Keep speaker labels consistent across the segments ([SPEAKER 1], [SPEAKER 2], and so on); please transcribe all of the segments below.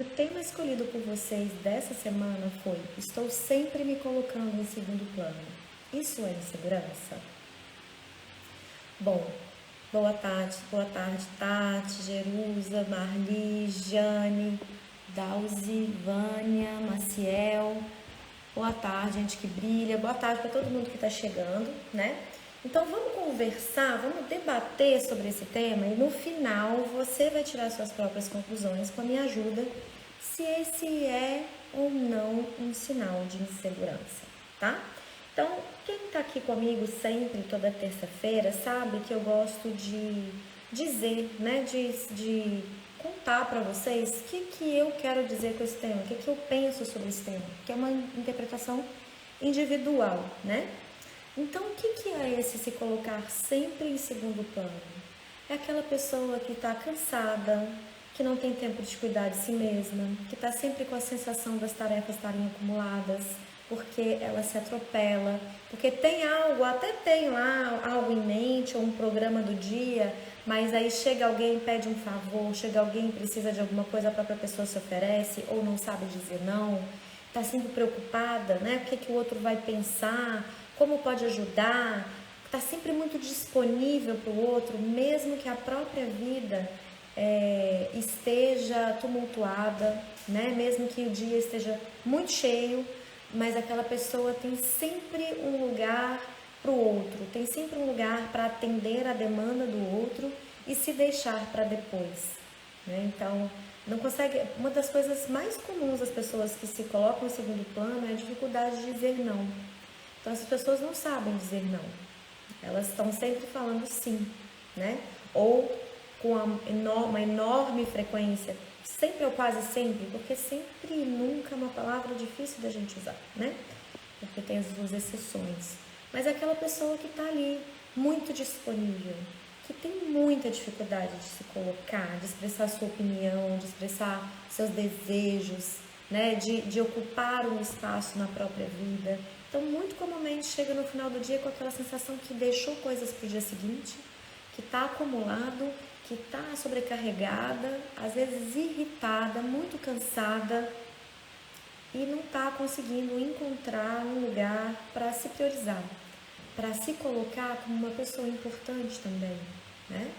[SPEAKER 1] O tema escolhido por vocês dessa semana foi: estou sempre me colocando em segundo plano. Isso é insegurança? Bom, boa tarde, Tati, Jerusa, Marli, Jane, Dalzi, Vânia, Maciel. Boa tarde, gente que brilha. Boa tarde para todo mundo que está chegando, né? Então vamos conversar, vamos debater sobre esse tema e no final você vai tirar suas próprias conclusões com a minha ajuda, se esse é ou não um sinal de insegurança, tá? Então, quem está aqui comigo sempre, toda terça-feira, sabe que eu gosto de dizer, né, de contar para vocês o que eu quero dizer com esse tema, o que eu penso sobre esse tema, que é uma interpretação individual, né? Então, o que é esse se colocar sempre em segundo plano? É aquela pessoa que está cansada, que não tem tempo de cuidar de si mesma, que está sempre com a sensação das tarefas estarem acumuladas, porque ela se atropela, porque tem algo, até tem lá algo em mente, ou um programa do dia, mas aí chega alguém e pede um favor, chega alguém e precisa de alguma coisa, a própria pessoa se oferece, ou não sabe dizer não, está sempre preocupada, né? O que o outro vai pensar, como pode ajudar, está sempre muito disponível para o outro, mesmo que a própria vida esteja tumultuada, né? Mesmo que o dia esteja muito cheio, mas aquela pessoa tem sempre um lugar para o outro, tem sempre um lugar para atender a demanda do outro e se deixar para depois, né? Então, não consegue. Uma das coisas mais comuns das pessoas que se colocam em segundo plano é a dificuldade de dizer não. Então, as pessoas não sabem dizer não. Elas estão sempre falando sim, né? Ou com uma enorme frequência, sempre ou quase sempre, porque sempre e nunca é uma palavra difícil da gente usar, né? Porque tem as duas exceções. Mas é aquela pessoa que está ali, muito disponível, que tem muita dificuldade de se colocar, de expressar sua opinião, de expressar seus desejos, né? De ocupar um espaço na própria vida. Então, muito comumente chega no final do dia com aquela sensação que deixou coisas para o dia seguinte, que está acumulado, que está sobrecarregada, às vezes irritada, muito cansada e não está conseguindo encontrar um lugar para se priorizar, para se colocar como uma pessoa importante também, né?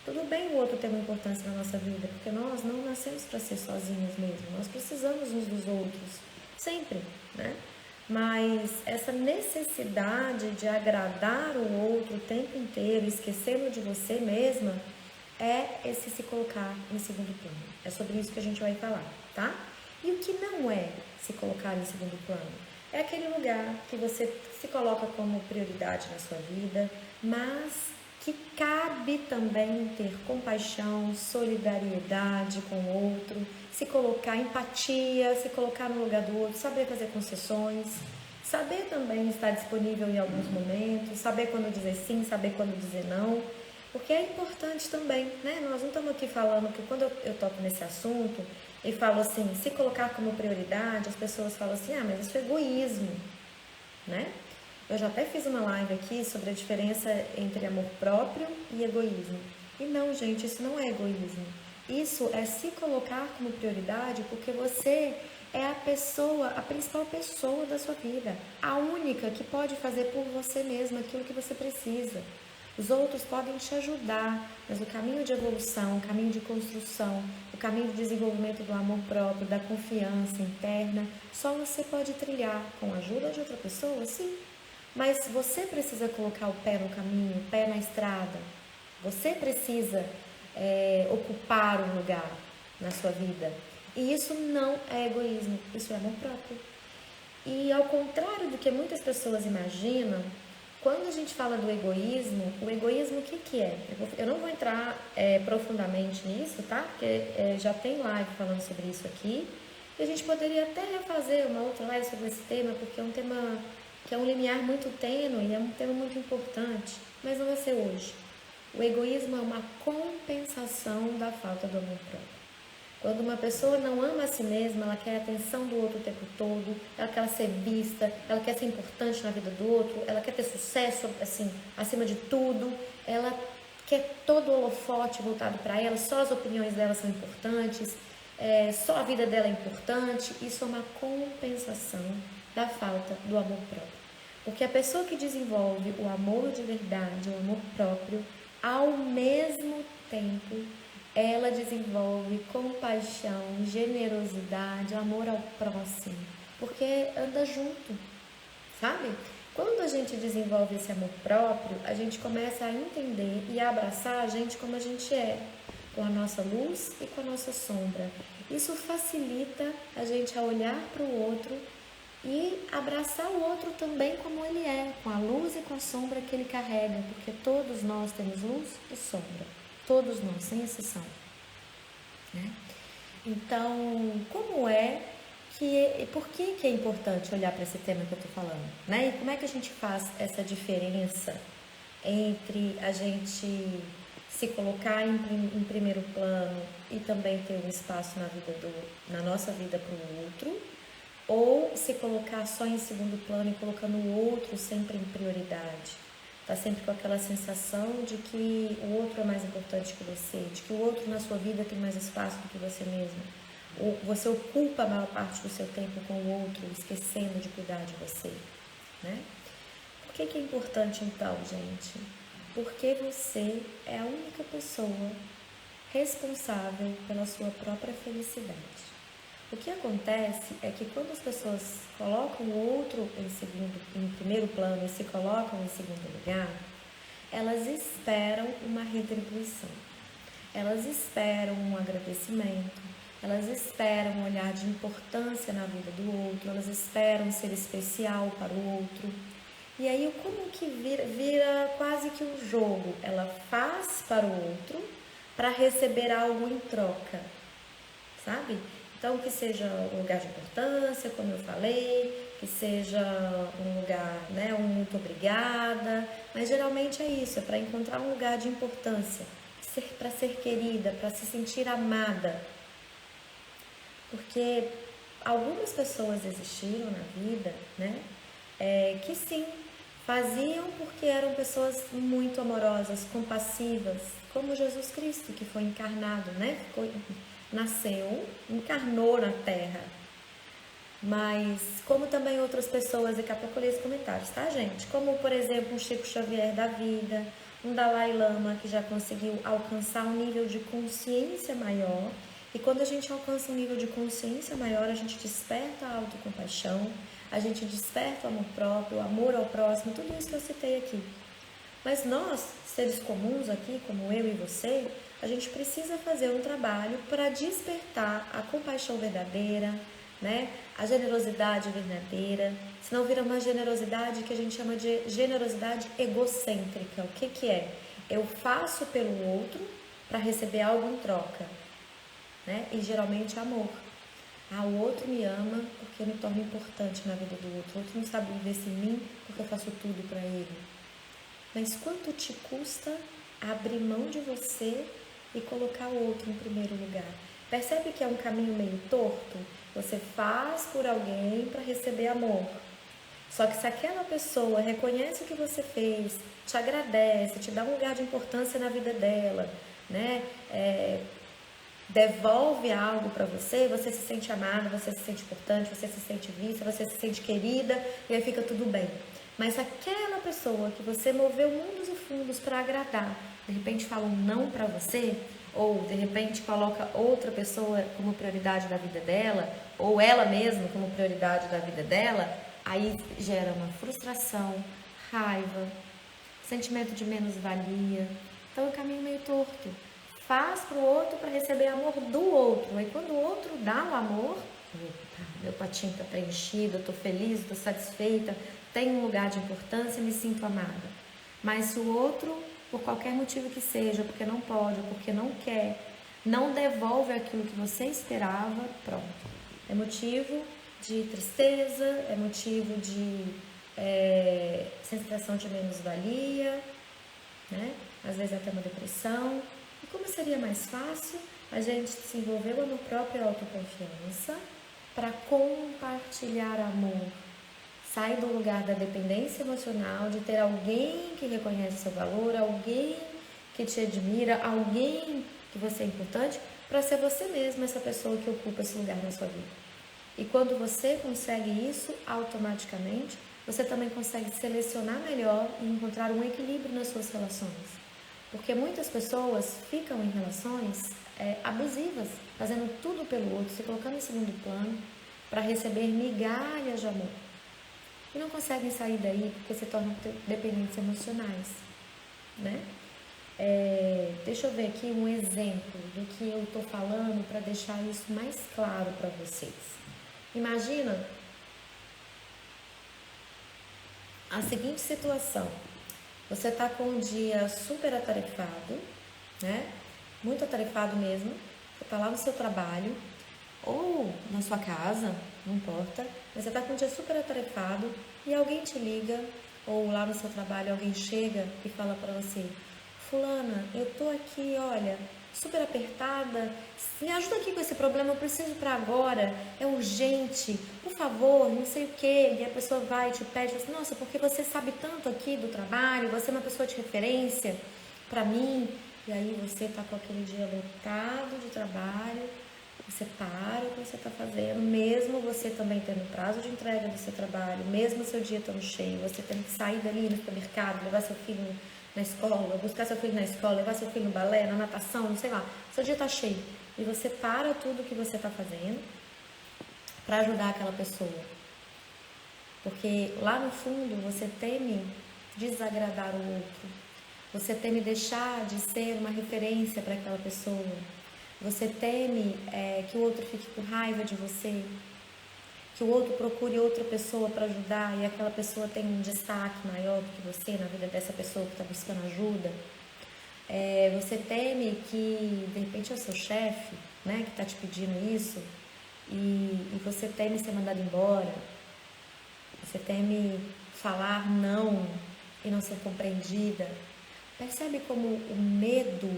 [SPEAKER 1] Tudo bem o outro ter uma importância na nossa vida, porque nós não nascemos para ser sozinhos mesmo, nós precisamos uns dos outros, sempre, né? Mas essa necessidade de agradar o outro o tempo inteiro, esquecendo de você mesma, é esse se colocar em segundo plano. É sobre isso que a gente vai falar, tá? E o que não é se colocar em segundo plano? É aquele lugar que você se coloca como prioridade na sua vida, mas que cabe também ter compaixão, solidariedade com o outro, se colocar empatia, se colocar no lugar do outro, saber fazer concessões, saber também estar disponível em alguns momentos, saber quando dizer sim, saber quando dizer não, porque é importante também, né? Nós não estamos aqui falando que quando eu toco nesse assunto e falo assim, se colocar como prioridade, as pessoas falam assim, ah, mas isso é egoísmo, né? Eu já até fiz uma live aqui sobre a diferença entre amor próprio e egoísmo. E não, gente, isso não é egoísmo. Isso é se colocar como prioridade porque você é a pessoa, a principal pessoa da sua vida, a única que pode fazer por você mesma aquilo que você precisa. Os outros podem te ajudar, mas o caminho de evolução, o caminho de construção, o caminho de desenvolvimento do amor próprio, da confiança interna, só você pode trilhar com a ajuda de outra pessoa, sim. Mas você precisa colocar o pé no caminho, o pé na estrada. Você precisa ocupar um lugar na sua vida. E isso não é egoísmo, isso é amor próprio. E ao contrário do que muitas pessoas imaginam, quando a gente fala do egoísmo, o egoísmo o que é? Eu não vou entrar profundamente nisso, tá? Porque já tem live falando sobre isso aqui. E a gente poderia até refazer uma outra live sobre esse tema, porque é um tema que é um limiar muito tênue e é um tema muito importante. Mas não vai ser hoje. O egoísmo é uma compensação da falta do amor próprio. Quando uma pessoa não ama a si mesma, ela quer a atenção do outro o tempo todo, ela quer ser vista, ela quer ser importante na vida do outro, ela quer ter sucesso, assim, acima de tudo, ela quer todo o holofote voltado para ela, só as opiniões dela são importantes. só a vida dela é importante. Isso é uma compensação da falta do amor próprio. Porque a pessoa que desenvolve o amor de verdade, o amor próprio, ao mesmo tempo, ela desenvolve compaixão, generosidade, amor ao próximo, porque anda junto, sabe? Quando a gente desenvolve esse amor próprio, a gente começa a entender e a abraçar a gente como a gente é, com a nossa luz e com a nossa sombra. Isso facilita a gente a olhar para o outro e abraçar o outro também como ele é, com a luz e com a sombra que ele carrega, porque todos nós temos luz e sombra, todos nós, sem exceção, né? Então, por que é importante olhar para esse tema que eu estou falando, né? E como é que a gente faz essa diferença entre a gente se colocar em primeiro plano e também ter um espaço na nossa vida para o outro, ou se colocar só em segundo plano e colocando o outro sempre em prioridade? Tá sempre com aquela sensação de que o outro é mais importante que você, de que o outro na sua vida tem mais espaço do que você mesmo. Ou você ocupa a maior parte do seu tempo com o outro, esquecendo de cuidar de você, né? Por que é importante então, gente? Porque você é a única pessoa responsável pela sua própria felicidade. O que acontece é que quando as pessoas colocam o outro em primeiro plano e se colocam em segundo lugar, elas esperam uma retribuição, elas esperam um agradecimento, elas esperam um olhar de importância na vida do outro, elas esperam ser especial para o outro. E aí como que vira quase que um jogo, ela faz para o outro para receber algo em troca, sabe? Então, que seja um lugar de importância, como eu falei, que seja um lugar, né, um muito obrigada, mas geralmente é isso, é para encontrar um lugar de importância, para ser querida, para se sentir amada. Porque algumas pessoas existiram na vida, né, que sim, faziam porque eram pessoas muito amorosas, compassivas, como Jesus Cristo, que foi encarnado, né, nasceu, encarnou na Terra. Mas como também outras pessoas, daqui a pouco eu leio os comentários, tá, gente? Como, por exemplo, um Chico Xavier da vida, um Dalai Lama que já conseguiu alcançar um nível de consciência maior. E quando a gente alcança um nível de consciência maior, a gente desperta a autocompaixão, a gente desperta o amor próprio, o amor ao próximo, tudo isso que eu citei aqui. Mas nós, seres comuns aqui, como eu e você, a gente precisa fazer um trabalho para despertar a compaixão verdadeira, né? A generosidade verdadeira, senão vira uma generosidade que a gente chama de generosidade egocêntrica. O que é? Eu faço pelo outro para receber algo em troca, né? E geralmente amor. O outro me ama porque eu me torno importante na vida do outro. O outro não sabe viver sem mim porque eu faço tudo para ele. Mas quanto te custa abrir mão de você e colocar o outro em primeiro lugar? Percebe que é um caminho meio torto? Você faz por alguém para receber amor. Só que se aquela pessoa reconhece o que você fez, te agradece, te dá um lugar de importância na vida dela, né? Devolve algo para você, você se sente amada, você se sente importante, você se sente vista, você se sente querida e aí fica tudo bem. Mas aquela pessoa que você moveu mundos e fundos para agradar, de repente fala um não para você, ou de repente coloca outra pessoa como prioridade da vida dela, ou ela mesma como prioridade da vida dela, aí gera uma frustração, raiva, sentimento de menos-valia. Então é um caminho meio torto. Faz para o outro para receber amor do outro. Aí quando o outro dá o amor, meu patinho está preenchido, eu estou feliz, estou satisfeita, tenho um lugar de importância, me sinto amada. Mas se o outro, por qualquer motivo que seja, porque não pode, ou porque não quer, não devolve aquilo que você esperava, pronto. É motivo de tristeza, é motivo de sensação de menos-valia, né? Às vezes até uma depressão. E como seria mais fácil a gente desenvolver o amor próprio e a autoconfiança para compartilhar amor? Sai do lugar da dependência emocional, de ter alguém que reconhece seu valor, alguém que te admira, alguém que você é importante, para ser você mesmo essa pessoa que ocupa esse lugar na sua vida. E quando você consegue isso, automaticamente, você também consegue selecionar melhor e encontrar um equilíbrio nas suas relações. Porque muitas pessoas ficam em relações abusivas, fazendo tudo pelo outro, se colocando em segundo plano para receber migalhas de amor. E não conseguem sair daí porque se tornam dependentes emocionais, né? Deixa eu ver aqui um exemplo do que eu estou falando para deixar isso mais claro para vocês. Imagina a seguinte situação. Você está com um dia super atarefado, né? Muito atarefado mesmo. Você está lá no seu trabalho ou na sua casa, não importa. Mas você está com um dia super atarefado e alguém te liga ou lá no seu trabalho alguém chega e fala para você: fulana, eu tô aqui, olha, super apertada, me ajuda aqui com esse problema, eu preciso para agora, é urgente, por favor, não sei o que. E a pessoa vai e te pede, assim, nossa, porque você sabe tanto aqui do trabalho, você é uma pessoa de referência para mim. E aí você tá com aquele dia lotado de trabalho, você para o que você está fazendo, mesmo você também tendo prazo de entrega do seu trabalho, mesmo seu dia estando cheio, você tendo que sair dali no supermercado, levar seu filho na escola, buscar seu filho na escola, levar seu filho no balé, na natação, não sei lá, seu dia está cheio. E você para tudo que você está fazendo para ajudar aquela pessoa. Porque lá no fundo você teme desagradar o outro. Você teme deixar de ser uma referência para aquela pessoa. Você teme que o outro fique com raiva de você, que o outro procure outra pessoa para ajudar e aquela pessoa tem um destaque maior do que você na vida dessa pessoa que está buscando ajuda. Você teme que, de repente, é o seu chefe, né, que está te pedindo isso e você teme ser mandado embora. Você teme falar não e não ser compreendida. Percebe como o medo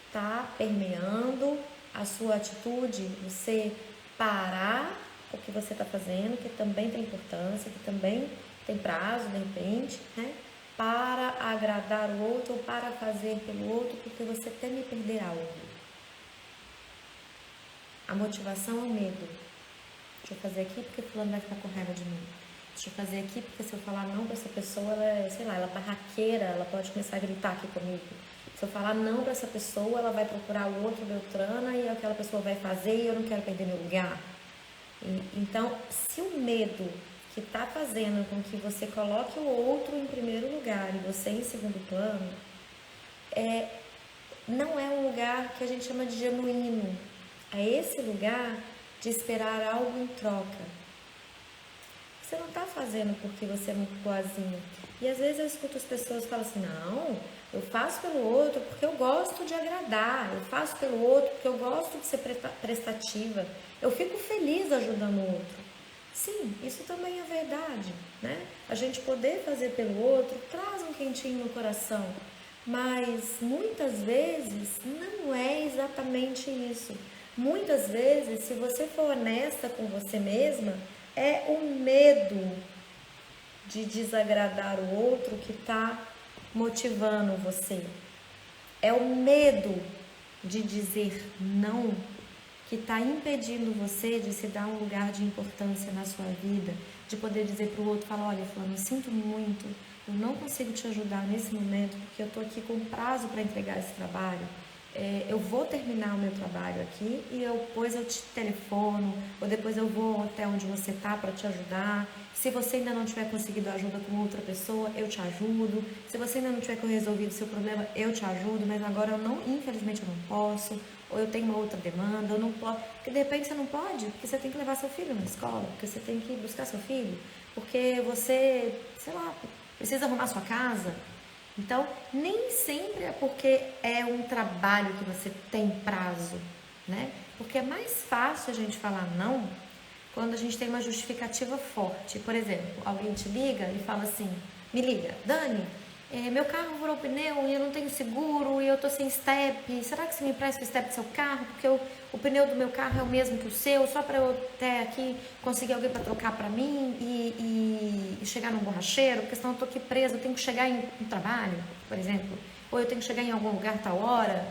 [SPEAKER 1] está permeando a sua atitude? Você parar o que você está fazendo, que também tem importância, que também tem prazo, de repente, né? Para agradar o outro ou para fazer pelo outro, porque você teme perder algo. A motivação é o medo. Deixa eu fazer aqui porque fulano vai ficar com raiva de mim. Deixa eu fazer aqui porque se eu falar não para essa pessoa, ela é, sei lá, ela é barraqueira, ela pode começar a gritar aqui comigo. Se eu falar não para essa pessoa, ela vai procurar o outro Beltrana e aquela pessoa vai fazer e eu não quero perder meu lugar. Então, se o medo que está fazendo com que você coloque o outro em primeiro lugar e você em segundo plano, não é um lugar que a gente chama de genuíno. É esse lugar de esperar algo em troca. Você não está fazendo porque você é muito boazinha. E às vezes eu escuto as pessoas falam assim, não, eu faço pelo outro porque eu gosto de agradar, eu faço pelo outro porque eu gosto de ser prestativa, eu fico feliz ajudando o outro. Sim, isso também é verdade, né? A gente poder fazer pelo outro traz um quentinho no coração, mas muitas vezes não é exatamente isso. Muitas vezes, se você for honesta com você mesma, é o medo de desagradar o outro que está motivando você. É o medo de dizer não que está impedindo você de se dar um lugar de importância na sua vida, de poder dizer para o outro, falar, olha, fulano, eu sinto muito, eu não consigo te ajudar nesse momento porque eu estou aqui com prazo para entregar esse trabalho. Eu vou terminar o meu trabalho aqui e depois eu te telefono, ou depois eu vou até onde você está para te ajudar. Se você ainda não tiver conseguido ajuda com outra pessoa, eu te ajudo. Se você ainda não tiver resolvido o seu problema, eu te ajudo, mas agora infelizmente eu não posso, ou eu tenho uma outra demanda, eu não posso. Porque de repente você não pode, porque você tem que levar seu filho na escola, porque você tem que buscar seu filho, porque você, sei lá, precisa arrumar sua casa. Então, nem sempre é porque é um trabalho que você tem prazo, né? Porque é mais fácil a gente falar não quando a gente tem uma justificativa forte. Por exemplo, alguém te liga e fala assim, me liga, Dani, meu carro furou o pneu e eu não tenho seguro e eu tô sem step, será que você me empresta o step do seu carro? Porque o pneu do meu carro é o mesmo que o seu, só para eu até aqui conseguir alguém para trocar para mim e chegar num borracheiro, porque senão eu tô aqui presa, eu tenho que chegar em um trabalho, por exemplo, ou eu tenho que chegar em algum lugar tal hora.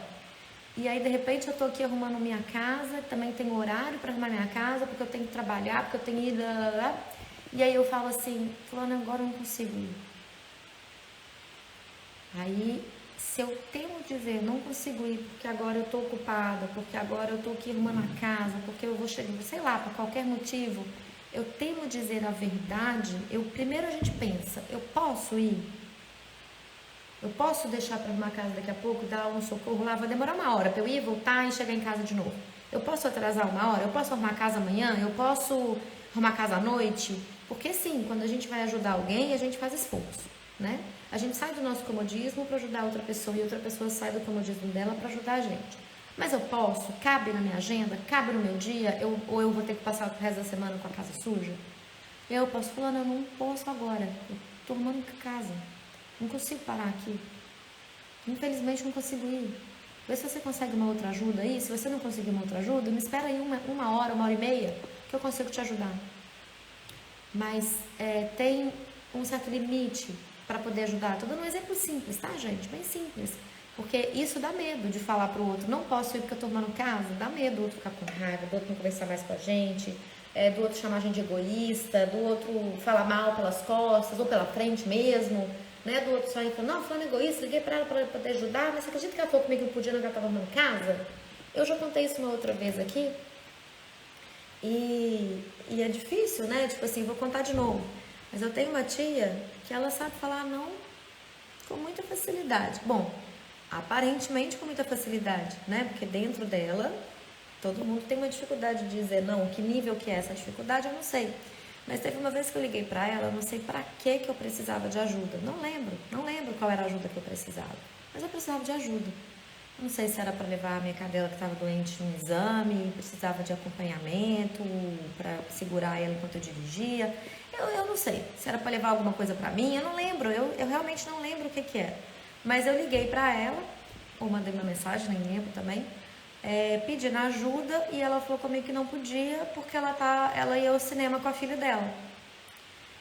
[SPEAKER 1] E aí, de repente, eu tô aqui arrumando minha casa, também tenho horário para arrumar minha casa, porque eu tenho que trabalhar, porque eu tenho que ir... E aí eu falo assim, fulano, agora eu não consigo ir. Aí, se eu temo dizer, não consigo ir porque agora eu tô ocupada, porque agora eu tô aqui arrumando a casa, porque eu vou chegar, sei lá, por qualquer motivo, eu temo dizer a verdade, primeiro a gente pensa, eu posso ir? Eu posso deixar para arrumar a casa daqui a pouco, dar um socorro lá, vai demorar uma hora para eu ir, voltar e chegar em casa de novo. Eu posso atrasar uma hora, eu posso arrumar a casa amanhã, eu posso arrumar a casa à noite, porque sim, quando a gente vai ajudar alguém, a gente faz esforço, né? A gente sai do nosso comodismo para ajudar outra pessoa e outra pessoa sai do comodismo dela para ajudar a gente. Mas eu posso? Cabe na minha agenda? Cabe no meu dia? Ou eu vou ter que passar o resto da semana com a casa suja? Eu posso falar, não, eu não posso agora, eu tô arrumando a casa. Não consigo parar aqui. Infelizmente não consigo ir. Vê se você consegue uma outra ajuda aí. Se você não conseguir uma outra ajuda, me espera aí uma hora e meia, que eu consigo te ajudar. Mas tem um certo limite para poder ajudar. Estou dando um exemplo simples, tá, gente? Bem simples. Porque isso dá medo de falar pro outro, não posso ir porque eu tô arrumando casa. Dá medo do outro ficar com raiva, do outro não conversar mais com a gente, do outro chamar a gente de egoísta, do outro falar mal pelas costas ou pela frente mesmo. Né, do outro só aí falando, não, falando egoísta, liguei pra ela pra poder ajudar, mas você acredita que ela falou comigo que não podia, não, que ela tava arrumando casa? Eu já contei isso uma outra vez aqui, e é difícil, né, tipo assim, vou contar de novo, mas eu tenho uma tia que ela sabe falar não com muita facilidade, bom, aparentemente com muita facilidade, né, porque dentro dela, todo mundo tem uma dificuldade de dizer não, que nível que é essa dificuldade, eu não sei. Mas teve uma vez que eu liguei pra ela, eu não sei pra que eu precisava de ajuda. Não lembro qual era a ajuda que eu precisava. Mas eu precisava de ajuda. Não sei se era para levar a minha cadela que estava doente no exame, precisava de acompanhamento, para segurar ela enquanto eu dirigia. Eu não sei se era para levar alguma coisa para mim, eu não lembro, eu realmente não lembro o que era. Mas eu liguei para ela, ou mandei uma mensagem, nem lembro também, pedindo ajuda, e ela falou comigo que não podia porque ela ia ao cinema com a filha dela.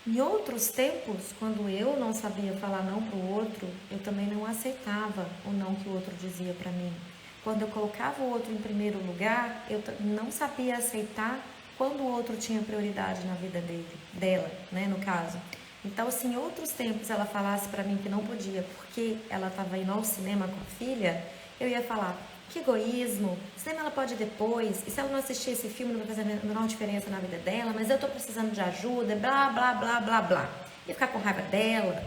[SPEAKER 1] Em outros tempos, quando eu não sabia falar não para o outro, eu também não aceitava o não que o outro dizia para mim. Quando eu colocava o outro em primeiro lugar, eu não sabia aceitar quando o outro tinha prioridade na vida dela, né, no caso. Então, se em outros tempos ela falasse para mim que não podia porque ela estava indo ao cinema com a filha, eu ia falar, que egoísmo, o cinema ela pode ir depois, e se ela não assistir esse filme não vai fazer a menor diferença na vida dela, mas eu tô precisando de ajuda, blá, blá, blá, blá, blá. Ia ficar com raiva dela.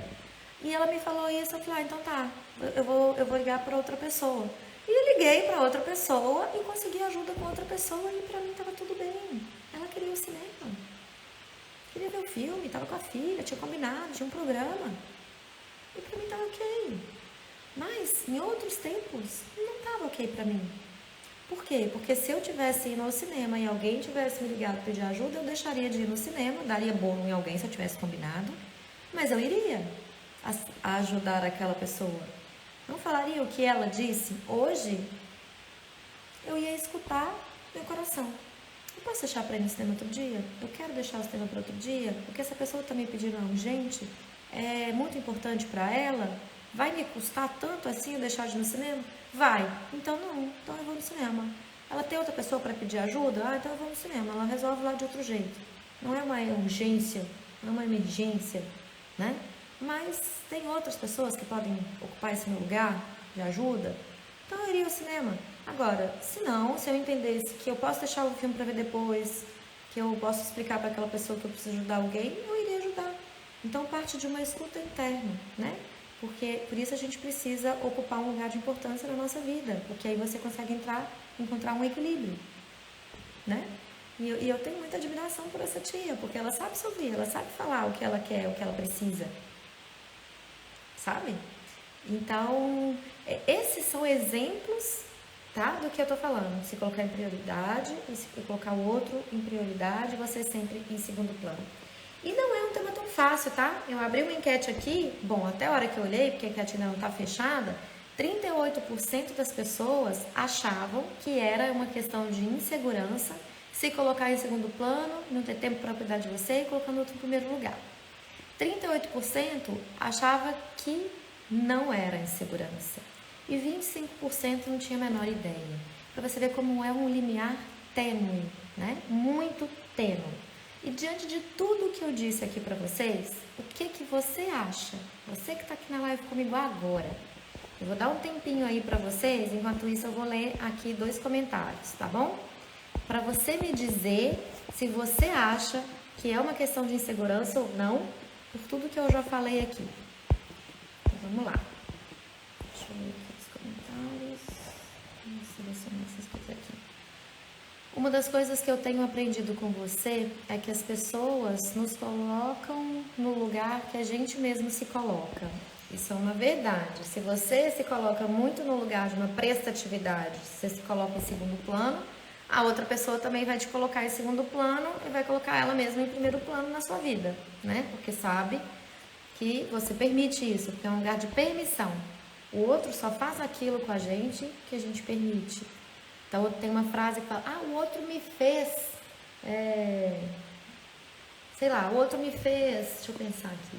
[SPEAKER 1] E ela me falou isso, eu falei, então tá, eu vou ligar para outra pessoa. E eu liguei para outra pessoa e consegui ajuda com outra pessoa e para mim tava tudo bem. Ela queria o cinema, queria ver o filme, tava com a filha, tinha combinado, tinha um programa. E para mim tava ok. Mas, em outros tempos, não estava ok para mim. Por quê? Porque se eu tivesse ido ao cinema e alguém tivesse me ligado pedir ajuda, eu deixaria de ir no cinema, daria bônus em alguém se eu tivesse combinado, mas eu iria ajudar aquela pessoa. Não falaria o que ela disse. Hoje, eu ia escutar meu coração. Eu posso deixar para ir no cinema outro dia? Eu quero deixar o cinema para outro dia? Porque essa pessoa está me pedindo urgente, é muito importante para ela. Vai me custar tanto assim eu deixar de ir no cinema? Vai. Então não. Então eu vou no cinema. Ela tem outra pessoa para pedir ajuda? Então eu vou no cinema. Ela resolve lá de outro jeito. Não é uma urgência, não é uma emergência, né? Mas tem outras pessoas que podem ocupar esse meu lugar de ajuda. Então eu iria ao cinema. Agora, se eu entendesse que eu posso deixar o filme para ver depois, que eu posso explicar para aquela pessoa que eu preciso ajudar alguém, eu iria ajudar. Então parte de uma escuta interna, né? Porque por isso a gente precisa ocupar um lugar de importância na nossa vida, porque aí você consegue encontrar um equilíbrio, né? E eu tenho muita admiração por essa tia, porque ela sabe se ouvir, ela sabe falar o que ela quer, o que ela precisa, sabe? Então, esses são exemplos, tá, do que eu tô falando. Se colocar em prioridade e se colocar o outro em prioridade, você sempre em segundo plano. E não é um tema tão fácil, tá? Eu abri uma enquete aqui, bom, até a hora que eu olhei, porque a enquete ainda não está fechada, 38% das pessoas achavam que era uma questão de insegurança se colocar em segundo plano, não ter tempo para cuidar de você e colocando outro em primeiro lugar. 38% achava que não era insegurança. e 25% não tinha a menor ideia. Para você ver como é um limiar tênue, né? Muito tênue. E diante de tudo que eu disse aqui para vocês, o que você acha? Você que está aqui na live comigo agora. Eu vou dar um tempinho aí para vocês, enquanto isso eu vou ler aqui 2 comentários, tá bom? Para você me dizer se você acha que é uma questão de insegurança ou não, por tudo que eu já falei aqui. Então, vamos lá. Deixa eu ver aqui os comentários. Vou selecionar essas coisas aqui. Uma das coisas que eu tenho aprendido com você é que as pessoas nos colocam no lugar que a gente mesmo se coloca. Isso é uma verdade. Se você se coloca muito no lugar de uma prestatividade, você se coloca em segundo plano, a outra pessoa também vai te colocar em segundo plano e vai colocar ela mesma em primeiro plano na sua vida, né? Porque sabe que você permite isso, porque é um lugar de permissão. O outro só faz aquilo com a gente que a gente permite. Então tem uma frase que fala, o outro me fez, sei lá, o outro me fez, deixa eu pensar aqui,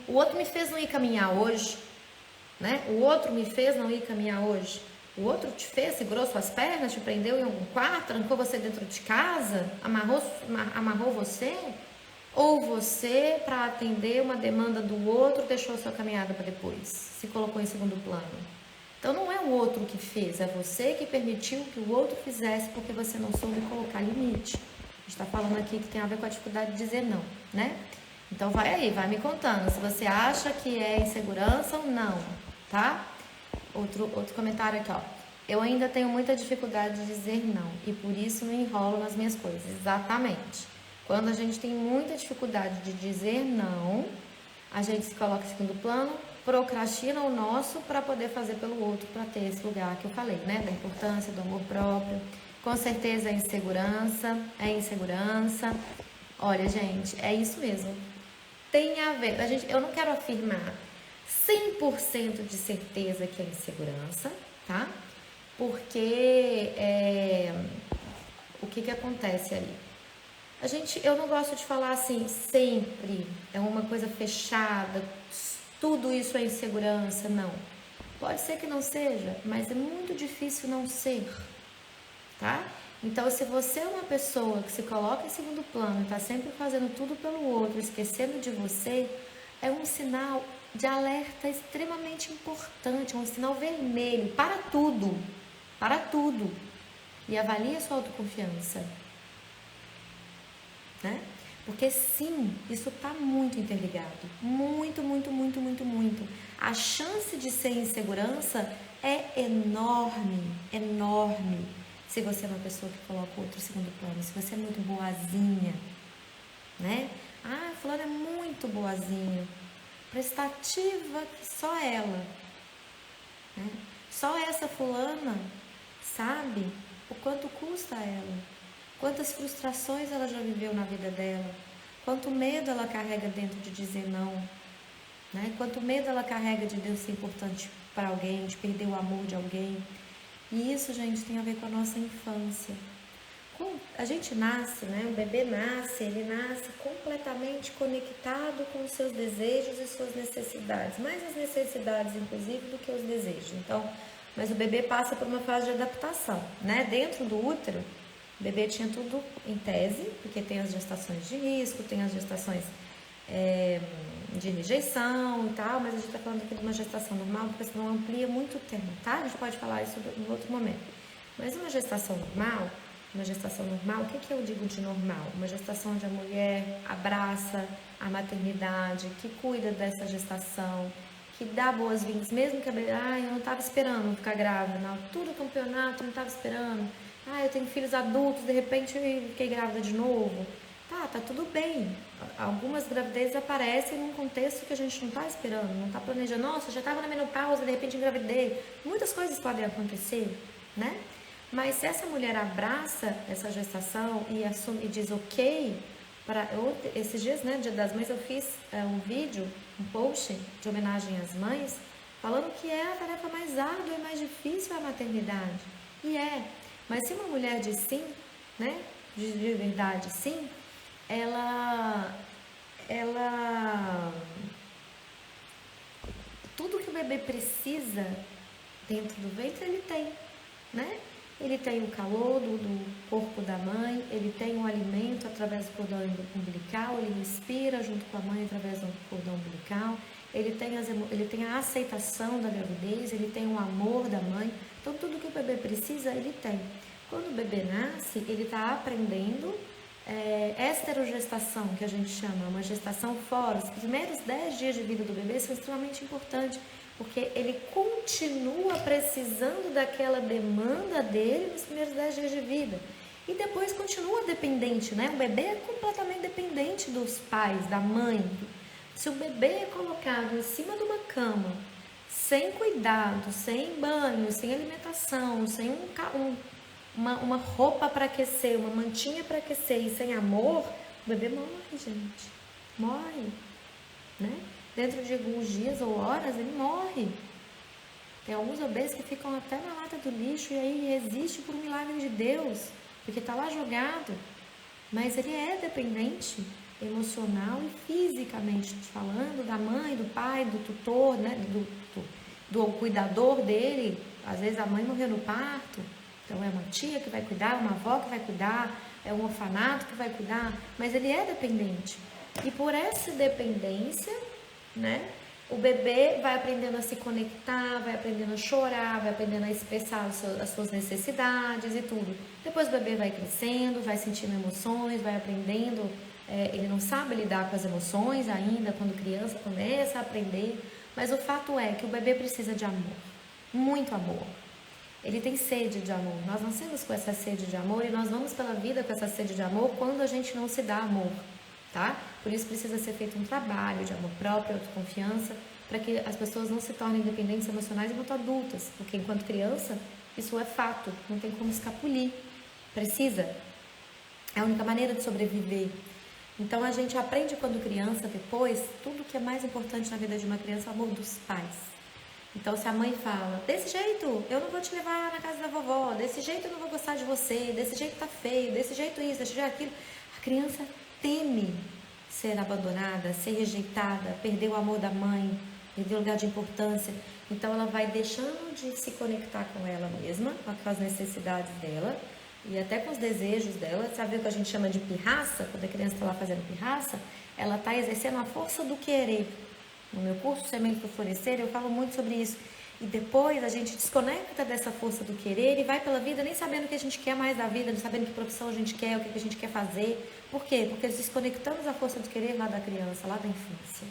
[SPEAKER 1] o outro me fez não ir caminhar hoje, né? O outro me fez não ir caminhar hoje. O outro te fez, segurou suas pernas, te prendeu em algum quarto, trancou você dentro de casa, amarrou você? Ou você, para atender uma demanda do outro, deixou sua caminhada para depois, se colocou em segundo plano? Então não é o outro que fez, é você que permitiu que o outro fizesse porque você não soube colocar limite. A gente está falando aqui que tem a ver com a dificuldade de dizer não, né? Então vai aí, vai me contando se você acha que é insegurança ou não, tá? Outro comentário aqui, ó. Eu ainda tenho muita dificuldade de dizer não e por isso me enrolo nas minhas coisas. Exatamente. Quando a gente tem muita dificuldade de dizer não, a gente se coloca em segundo plano, procrastina o nosso para poder fazer pelo outro, para ter esse lugar que eu falei, né? Da importância, do amor próprio. Com certeza é insegurança. Olha, gente, é isso mesmo. Tem a ver, eu não quero afirmar 100% de certeza que é insegurança, tá? Porque o que acontece ali? Eu não gosto de falar assim, sempre, é uma coisa fechada, tudo isso é insegurança, não. Pode ser que não seja, mas é muito difícil não ser, tá? Então, se você é uma pessoa que se coloca em segundo plano e está sempre fazendo tudo pelo outro, esquecendo de você, é um sinal de alerta extremamente importante, é um sinal vermelho, para tudo, e avalie a sua autoconfiança. Né? Porque sim, isso está muito interligado, muito. A chance de ser insegurança é enorme, se você é uma pessoa que coloca o outro em segundo plano, se você é muito boazinha, né? Fulana é muito boazinha, prestativa que só ela, né? Só essa fulana sabe o quanto custa a ela. Quantas frustrações ela já viveu na vida dela, quanto medo ela carrega dentro de dizer não, né? Quanto medo ela carrega de Deus ser importante para alguém, de perder o amor de alguém. E isso, gente, tem a ver com a nossa infância. A gente nasce, né? O bebê nasce, ele nasce completamente conectado com os seus desejos e suas necessidades, mais as necessidades, inclusive, do que os desejos. Então, mas o bebê passa por uma fase de adaptação, né? Dentro do útero, o bebê tinha tudo em tese, porque tem as gestações de risco, tem as gestações de rejeição e tal, mas a gente está falando aqui de uma gestação normal, porque senão amplia muito o tema, tá? A gente pode falar isso em outro momento. Mas uma gestação normal, o que eu digo de normal? Uma gestação onde a mulher abraça a maternidade, que cuida dessa gestação, que dá boas-vindas, mesmo que a bebê, eu não estava esperando ficar grávida na altura do campeonato, eu não estava esperando. Eu tenho filhos adultos, de repente eu fiquei grávida de novo. Tá tudo bem. Algumas gravidezes aparecem num contexto que a gente não está esperando, não está planejando. Nossa, já estava na menopausa, de repente engravidei. Muitas coisas podem acontecer, né? Mas se essa mulher abraça essa gestação e assume e diz ok, esses dias, né, Dia das Mães, eu fiz um vídeo, um post de homenagem às mães, falando que é a tarefa mais árdua e mais difícil a maternidade. E mas se uma mulher diz sim, né, de verdade sim, ela tudo que o bebê precisa dentro do ventre, ele tem, né? Ele tem o calor do corpo da mãe, ele tem o alimento através do cordão umbilical, ele respira junto com a mãe através do cordão umbilical, ele tem a aceitação da gravidez, ele tem o amor da mãe. Então, tudo que o bebê precisa, ele tem. Quando o bebê nasce, ele está aprendendo esterogestação, que a gente chama, uma gestação fora. Os primeiros 10 dias de vida do bebê são extremamente importantes, porque ele continua precisando daquela demanda dele nos primeiros 10 dias de vida. E depois continua dependente, né? O bebê é completamente dependente dos pais, da mãe. Se o bebê é colocado em cima de uma cama, sem cuidado, sem banho, sem alimentação, sem uma roupa para aquecer, uma mantinha para aquecer e sem amor, o bebê morre, gente. Morre, né? Dentro de alguns dias ou horas, ele morre. Tem alguns bebês que ficam até na lata do lixo e aí resiste por um milagre de Deus, porque está lá jogado. Mas ele é dependente emocional e fisicamente falando da mãe, do pai, do tutor, né? do cuidador dele. Às vezes a mãe morreu no parto, então é uma tia que vai cuidar, uma avó que vai cuidar, é um orfanato que vai cuidar, mas ele é dependente. E por essa dependência, né, o bebê vai aprendendo a se conectar, vai aprendendo a chorar, vai aprendendo a expressar as suas necessidades e tudo. Depois o bebê vai crescendo, vai sentindo emoções, vai aprendendo, ele não sabe lidar com as emoções ainda, quando criança começa a aprender, mas o fato é que o bebê precisa de amor, muito amor. Ele tem sede de amor. Nós nascemos com essa sede de amor e nós vamos pela vida com essa sede de amor quando a gente não se dá amor, tá? Por isso precisa ser feito um trabalho de amor próprio, autoconfiança, para que as pessoas não se tornem dependentes emocionais enquanto adultas, porque enquanto criança isso é fato, não tem como escapulir. Precisa. É a única maneira de sobreviver. Então a gente aprende quando criança, depois, tudo que é mais importante na vida de uma criança é o amor dos pais. Então, se a mãe fala, desse jeito eu não vou te levar na casa da vovó, desse jeito eu não vou gostar de você, desse jeito tá feio, desse jeito isso, desse jeito aquilo, a criança teme ser abandonada, ser rejeitada, perder o amor da mãe, perder o lugar de importância. Então, ela vai deixando de se conectar com ela mesma, com as necessidades dela e até com os desejos dela. Sabe o que a gente chama de pirraça? Quando a criança está lá fazendo pirraça, ela está exercendo a força do querer. No meu curso Semente do Florescer, eu falo muito sobre isso. E depois a gente desconecta dessa força do querer e vai pela vida nem sabendo o que a gente quer mais da vida, não sabendo que profissão a gente quer, o que a gente quer fazer. Por quê? Porque desconectamos a força do querer lá da criança, lá da infância.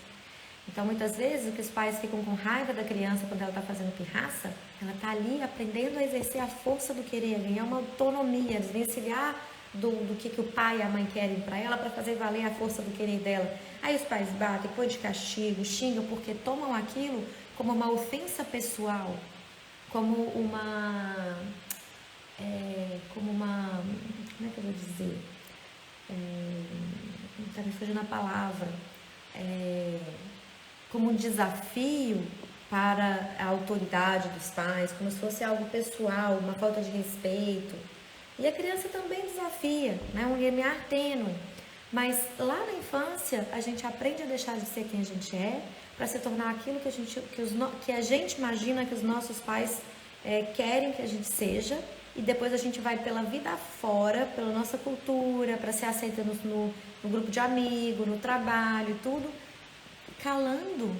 [SPEAKER 1] Então, muitas vezes, o que os pais ficam com raiva da criança quando ela está fazendo pirraça, ela está ali aprendendo a exercer a força do querer, ganhar uma autonomia, desvencilhar do que o pai e a mãe querem para ela, para fazer valer a força do querer dela. Aí os pais batem, põem de castigo, xingam, porque tomam aquilo como uma ofensa pessoal, como uma, como é que eu vou dizer? Está me fugindo a palavra. Como um desafio para a autoridade dos pais, como se fosse algo pessoal, uma falta de respeito. E a criança também desafia, né? Um limiar tênue. Mas lá na infância, a gente aprende a deixar de ser quem a gente é, para se tornar aquilo que a gente imagina que os nossos pais querem que a gente seja. E depois a gente vai pela vida fora, pela nossa cultura, para ser aceita no grupo de amigos, no trabalho e tudo, calando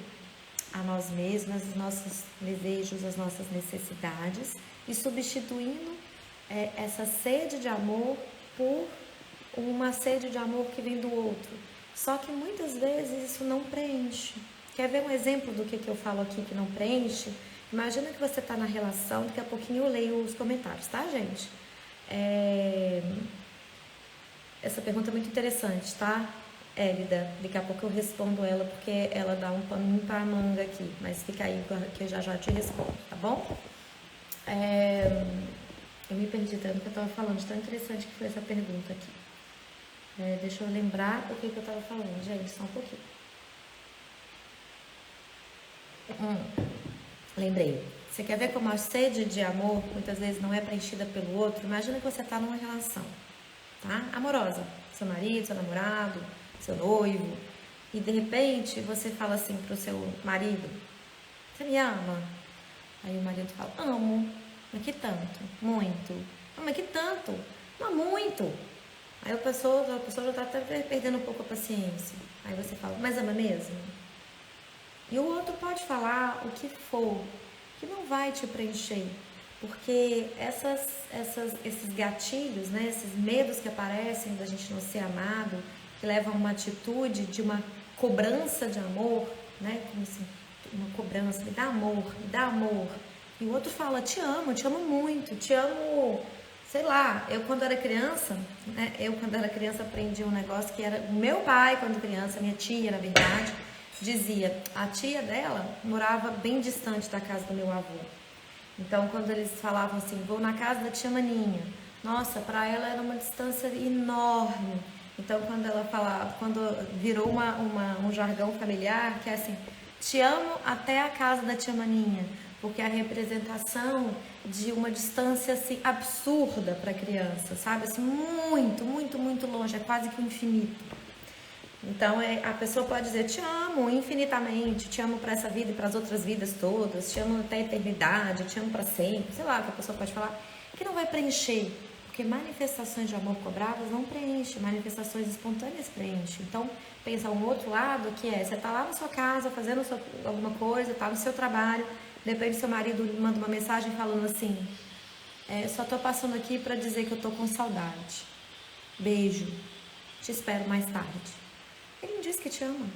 [SPEAKER 1] a nós mesmas, os nossos desejos, as nossas necessidades e substituindo essa sede de amor por uma sede de amor que vem do outro. Só que muitas vezes isso não preenche. Quer ver um exemplo do que eu falo aqui que não preenche? Imagina que você está na relação, daqui a pouquinho eu leio os comentários, tá, gente? Essa pergunta é muito interessante, tá, Élida? Daqui a pouco eu respondo ela, porque ela dá um paninho para a manga aqui, mas fica aí que eu já te respondo, tá bom? Eu me perdi tanto que eu estava falando, de tão interessante que foi essa pergunta aqui. Deixa eu lembrar o que eu estava falando, gente, só um pouquinho. Lembrei. Você quer ver como a sede de amor muitas vezes não é preenchida pelo outro? Imagina que você está numa relação, tá? Amorosa. Seu marido, seu namorado, seu noivo. E de repente você fala assim pro seu marido: Você me ama? Aí o marido fala, amo. Mas que tanto? Muito. Não, mas que tanto? Mas muito. Aí a pessoa já está até perdendo um pouco a paciência. Aí você fala, mas ama mesmo? E o outro pode falar o que for, que não vai te preencher. Porque esses gatilhos, né, esses medos que aparecem da gente não ser amado, que levam a uma atitude de uma cobrança de amor, né, como assim, uma cobrança, me dá amor, me dá amor. E o outro fala, te amo muito, te amo, sei lá, eu quando era criança, né, aprendi um negócio que era, meu pai quando criança, minha tia na verdade, dizia, a tia dela morava bem distante da casa do meu avô. Então, quando eles falavam assim, vou na casa da tia Maninha, nossa, para ela era uma distância enorme. Então, quando ela falava, quando virou um jargão familiar, que é assim, te amo até a casa da tia Maninha, porque é a representação de uma distância assim absurda para a criança, sabe? Assim, muito, muito, muito longe, é quase que o infinito. Então, a pessoa pode dizer, te amo infinitamente, te amo para essa vida e para as outras vidas todas, te amo até a eternidade, te amo para sempre, sei lá o que a pessoa pode falar, que não vai preencher, porque manifestações de amor cobradas não preenchem, manifestações espontâneas preenchem. Então, pensa um outro lado, que é, você tá lá na sua casa, fazendo alguma coisa, tá no seu trabalho, de repente seu marido manda uma mensagem falando assim, só tô passando aqui para dizer que eu tô com saudade, beijo, te espero mais tarde. Ele não diz que te ama,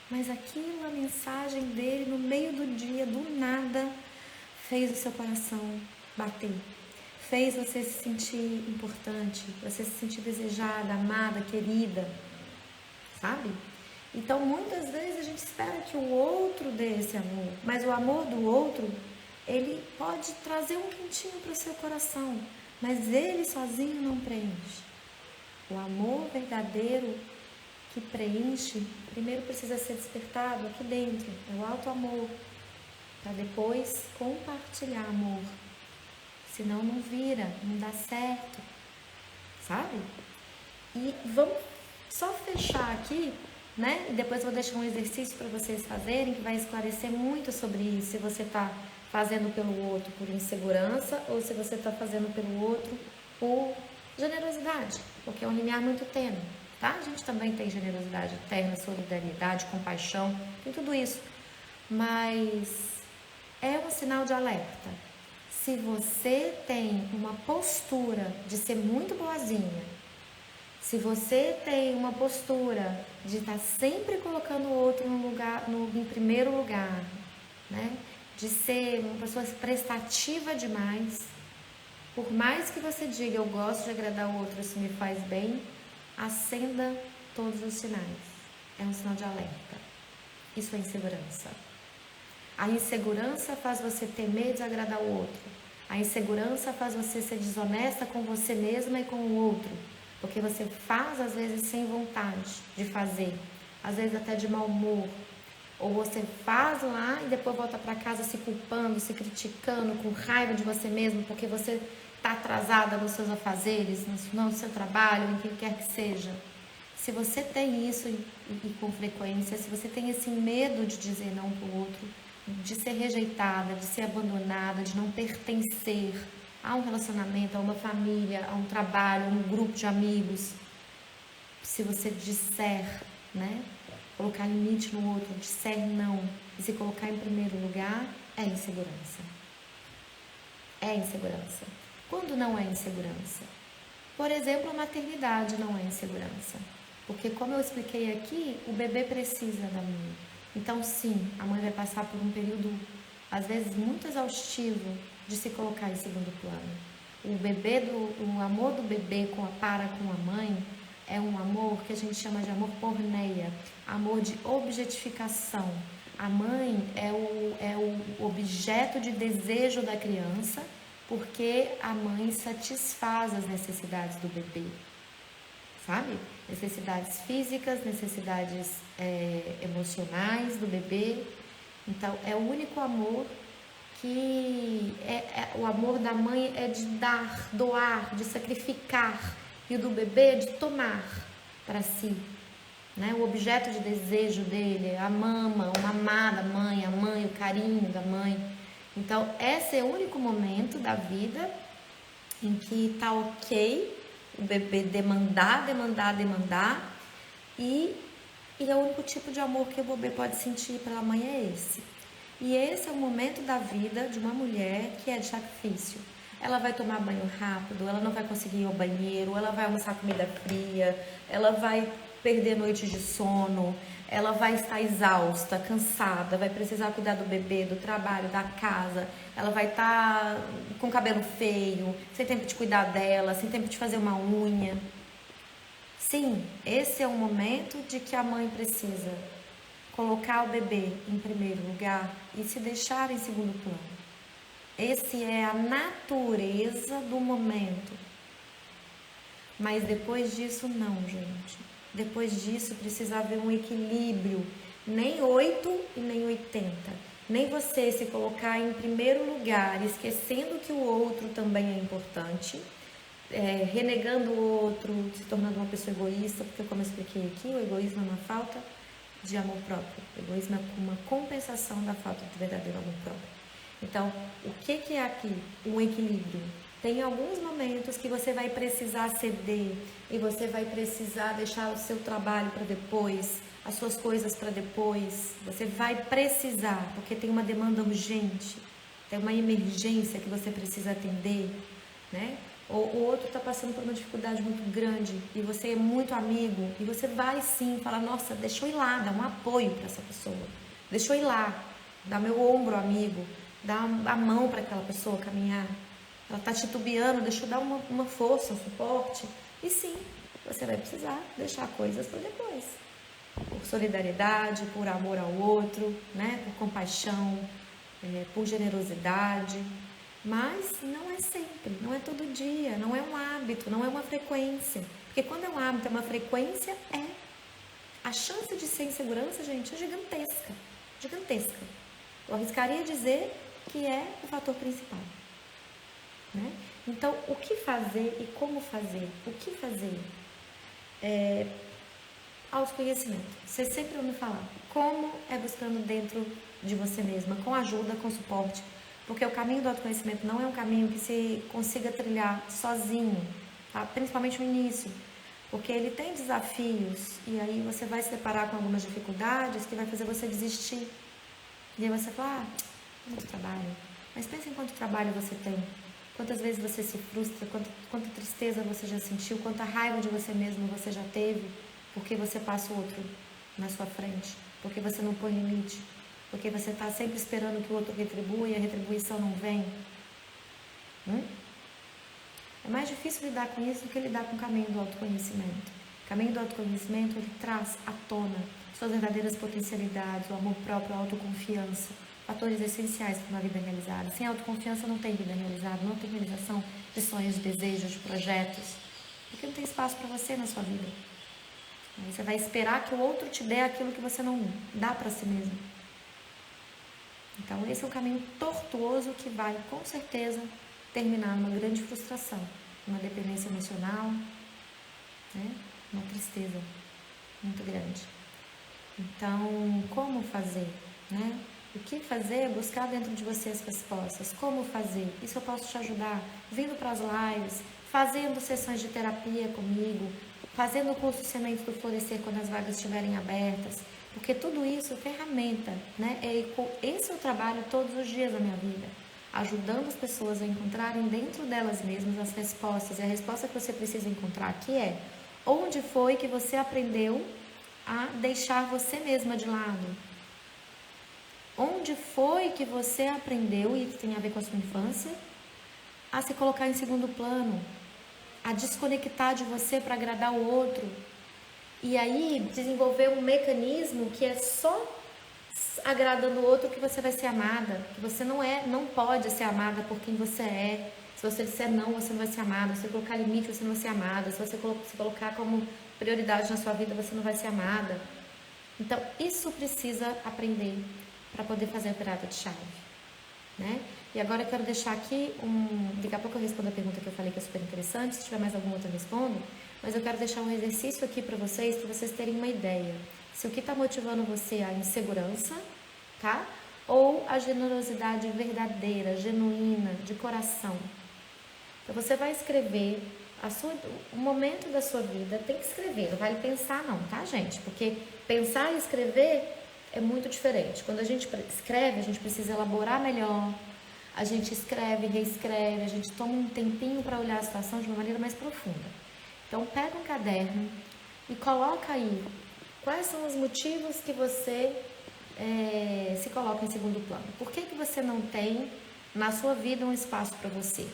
[SPEAKER 1] mas aquilo, a mensagem dele no meio do dia, do nada, fez o seu coração bater. Fez você se sentir importante, você se sentir desejada, amada, querida, sabe? Então, muitas vezes a gente espera que o outro dê esse amor, mas o amor do outro, ele pode trazer um quentinho para o seu coração, mas ele sozinho não preenche. O amor verdadeiro que preenche, primeiro precisa ser despertado aqui dentro, é o alto amor, para depois compartilhar amor. Senão não vira, não dá certo, sabe? E vamos só fechar aqui, né? E depois vou deixar um exercício para vocês fazerem, que vai esclarecer muito sobre isso, se você está fazendo pelo outro por insegurança ou se você está fazendo pelo outro por generosidade, porque é um limiar muito tênue. Tá? A gente também tem generosidade interna, solidariedade, compaixão, tem tudo isso. Mas é um sinal de alerta. Se você tem uma postura de ser muito boazinha, se você tem uma postura de estar sempre colocando o outro em primeiro lugar, né? De ser uma pessoa prestativa demais, por mais que você diga eu gosto de agradar o outro, isso me faz bem, acenda todos os sinais. É um sinal de alerta. Isso é insegurança. A insegurança faz você temer desagradar o outro. A insegurança faz você ser desonesta com você mesma e com o outro. Porque você faz, às vezes, sem vontade de fazer. Às vezes até de mau humor. Ou você faz lá e depois volta para casa se culpando, se criticando, com raiva de você mesmo, porque você está atrasada nos seus afazeres, no seu trabalho, em quem quer que seja. Se você tem isso e com frequência, se você tem esse medo de dizer não para o outro, de ser rejeitada, de ser abandonada, de não pertencer a um relacionamento, a uma família, a um trabalho, a um grupo de amigos, se você disser, né, colocar limite no outro, disser não e se colocar em primeiro lugar, é insegurança. É insegurança. Quando não é insegurança? Por exemplo, a maternidade não é insegurança. Porque, como eu expliquei aqui, o bebê precisa da mãe. Então, sim, a mãe vai passar por um período, às vezes, muito exaustivo de se colocar em segundo plano. O amor do bebê para com a mãe é um amor que a gente chama de amor porneia, amor de objetificação. A mãe é o objeto de desejo da criança, porque a mãe satisfaz as necessidades do bebê, sabe? Necessidades físicas, necessidades emocionais do bebê. Então, é o único amor que o amor da mãe é de dar, doar, de sacrificar, e o do bebê é de tomar para si. né? O objeto de desejo dele, a mama, uma amada mãe, a mãe, o carinho da mãe. Então, esse é o único momento da vida em que tá ok o bebê demandar, e é o único tipo de amor que o bebê pode sentir pela mãe é esse. E esse é o momento da vida de uma mulher que é de sacrifício. Ela vai tomar banho rápido, ela não vai conseguir ir ao banheiro, ela vai almoçar comida fria, ela vai perder noites de sono, ela vai estar exausta, cansada, vai precisar cuidar do bebê, do trabalho, da casa, ela vai estar com o cabelo feio, sem tempo de cuidar dela, sem tempo de fazer uma unha. Sim, esse é o momento de que a mãe precisa colocar o bebê em primeiro lugar e se deixar em segundo plano. Esse é a natureza do momento. Mas depois disso, não, gente. Depois disso, precisa haver um equilíbrio. Nem 8 e nem 80. Nem você se colocar em primeiro lugar, esquecendo que o outro também é importante, renegando o outro, se tornando uma pessoa egoísta, porque como eu expliquei aqui, o egoísmo é uma falta de amor próprio. O egoísmo é uma compensação da falta de verdadeiro amor próprio. Então, o que é aqui? Um equilíbrio. Tem alguns momentos que você vai precisar ceder e você vai precisar deixar o seu trabalho para depois, as suas coisas para depois. Você vai precisar, porque tem uma demanda urgente, tem uma emergência que você precisa atender, né? Ou o outro está passando por uma dificuldade muito grande e você é muito amigo e você vai sim falar, nossa, deixa eu ir lá, dar um apoio para essa pessoa, deixa eu ir lá, dar meu ombro amigo, dar a mão para aquela pessoa caminhar. Ela está titubeando, deixa eu dar uma força, um suporte. E sim, você vai precisar deixar coisas para depois. Por solidariedade, por amor ao outro, né? Por compaixão, por generosidade. Mas não é sempre, não é todo dia, não é um hábito, não é uma frequência. Porque quando é um hábito, é uma frequência, a chance de ser insegurança, gente, é gigantesca. Gigantesca. Eu arriscaria dizer que é o fator principal. Né? Então, o que fazer e como fazer? O que fazer? Autoconhecimento. Você sempre ouve falar. Como é buscando dentro de você mesma, com ajuda, com suporte. Porque o caminho do autoconhecimento não é um caminho que se consiga trilhar sozinho, tá? Principalmente no início. Porque ele tem desafios e aí você vai se deparar com algumas dificuldades que vai fazer você desistir. E aí você fala, muito trabalho. Mas pensa em quanto trabalho você tem. Quantas vezes você se frustra, quanta tristeza você já sentiu, quanta raiva de você mesmo você já teve, porque você passa o outro na sua frente, porque você não põe limite, porque você está sempre esperando que o outro retribua e a retribuição não vem. É mais difícil lidar com isso do que lidar com o caminho do autoconhecimento. O caminho do autoconhecimento, ele traz à tona suas verdadeiras potencialidades, o amor próprio, a autoconfiança, fatores essenciais para uma vida realizada. Sem autoconfiança não tem vida realizada, não tem realização de sonhos, de desejos, de projetos, porque não tem espaço para você na sua vida. Você vai esperar que o outro te dê aquilo que você não dá para si mesmo. Então esse é um caminho tortuoso que vai, com certeza, terminar numa grande frustração, uma dependência emocional, né? Uma tristeza muito grande. Então, como fazer, né? O que fazer é buscar dentro de você as respostas. Como fazer? Isso eu posso te ajudar. Vindo para as lives, fazendo sessões de terapia comigo, fazendo o curso Semente do Florescer quando as vagas estiverem abertas. Porque tudo isso é ferramenta, né? Esse é o trabalho todos os dias da minha vida. Ajudando as pessoas a encontrarem dentro delas mesmas as respostas. E a resposta que você precisa encontrar aqui é: onde foi que você aprendeu a deixar você mesma de lado? Onde foi que você aprendeu, e isso tem a ver com a sua infância, a se colocar em segundo plano, a desconectar de você para agradar o outro? E aí desenvolver um mecanismo que é só agradando o outro que você vai ser amada, que você não pode ser amada por quem você é. Se você disser não, você não vai ser amada. Se você colocar limite, você não vai ser amada. Se você se colocar como prioridade na sua vida, você não vai ser amada. Então, isso precisa aprender para poder fazer a virada de chave, né? E agora eu quero deixar aqui daqui a pouco eu respondo a pergunta que eu falei que é super interessante. interessante. Se tiver mais alguma outra, eu respondo. Mas eu quero deixar um exercício aqui para vocês terem uma ideia. Se o que está motivando você é a insegurança, tá? Ou a generosidade verdadeira, genuína, de coração. Então você vai escrever o momento da sua vida, tem que escrever, não vale pensar não, tá, gente? Porque pensar e escrever é muito diferente. Quando a gente escreve, a gente precisa elaborar melhor, a gente escreve, reescreve, a gente toma um tempinho para olhar a situação de uma maneira mais profunda. Então pega um caderno e coloca aí quais são os motivos que você se coloca em segundo plano. Por que você não tem na sua vida um espaço para você?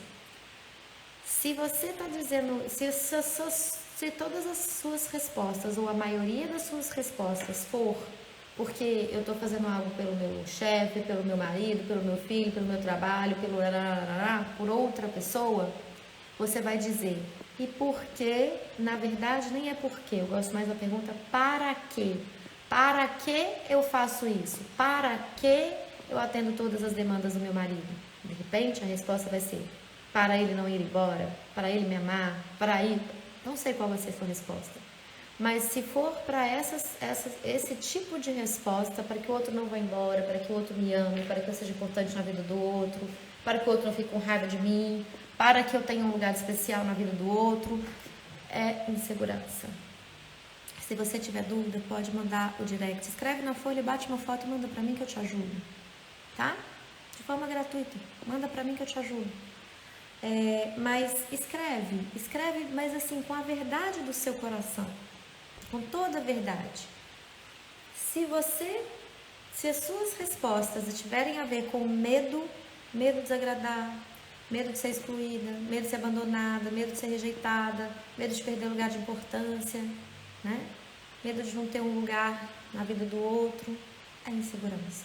[SPEAKER 1] Se você está dizendo, se todas as suas respostas, ou a maioria das suas respostas for porque eu estou fazendo algo pelo meu chefe, pelo meu marido, pelo meu filho, pelo meu trabalho, por outra pessoa, você vai dizer, e por quê? Na verdade, nem é por quê, eu gosto mais da pergunta, para quê? Para que eu faço isso? Para que eu atendo todas as demandas do meu marido? De repente, a resposta vai ser, para ele não ir embora, para ele me amar, para ir... Não sei qual vai ser a sua resposta. Mas se for para esse tipo de resposta, para que o outro não vá embora, para que o outro me ame, para que eu seja importante na vida do outro, para que o outro não fique com raiva de mim, para que eu tenha um lugar especial na vida do outro, é insegurança. Se você tiver dúvida, pode mandar o direct. Escreve na folha, bate uma foto e manda para mim que eu te ajudo. Tá? De forma gratuita. Manda para mim que eu te ajudo. Mas escreve, mas assim, com a verdade do seu coração. Com toda a verdade. Se as suas respostas tiverem a ver com medo de desagradar, medo de ser excluída, medo de ser abandonada, medo de ser rejeitada, medo de perder o lugar de importância, né? Medo de não ter um lugar na vida do outro, é insegurança.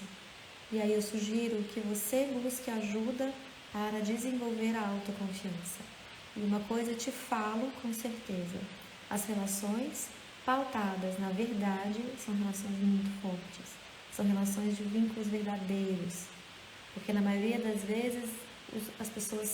[SPEAKER 1] E aí eu sugiro que você busque ajuda para desenvolver a autoconfiança. E uma coisa eu te falo com certeza, as relações pautadas na verdade são relações muito fortes, são relações de vínculos verdadeiros, porque na maioria das vezes as pessoas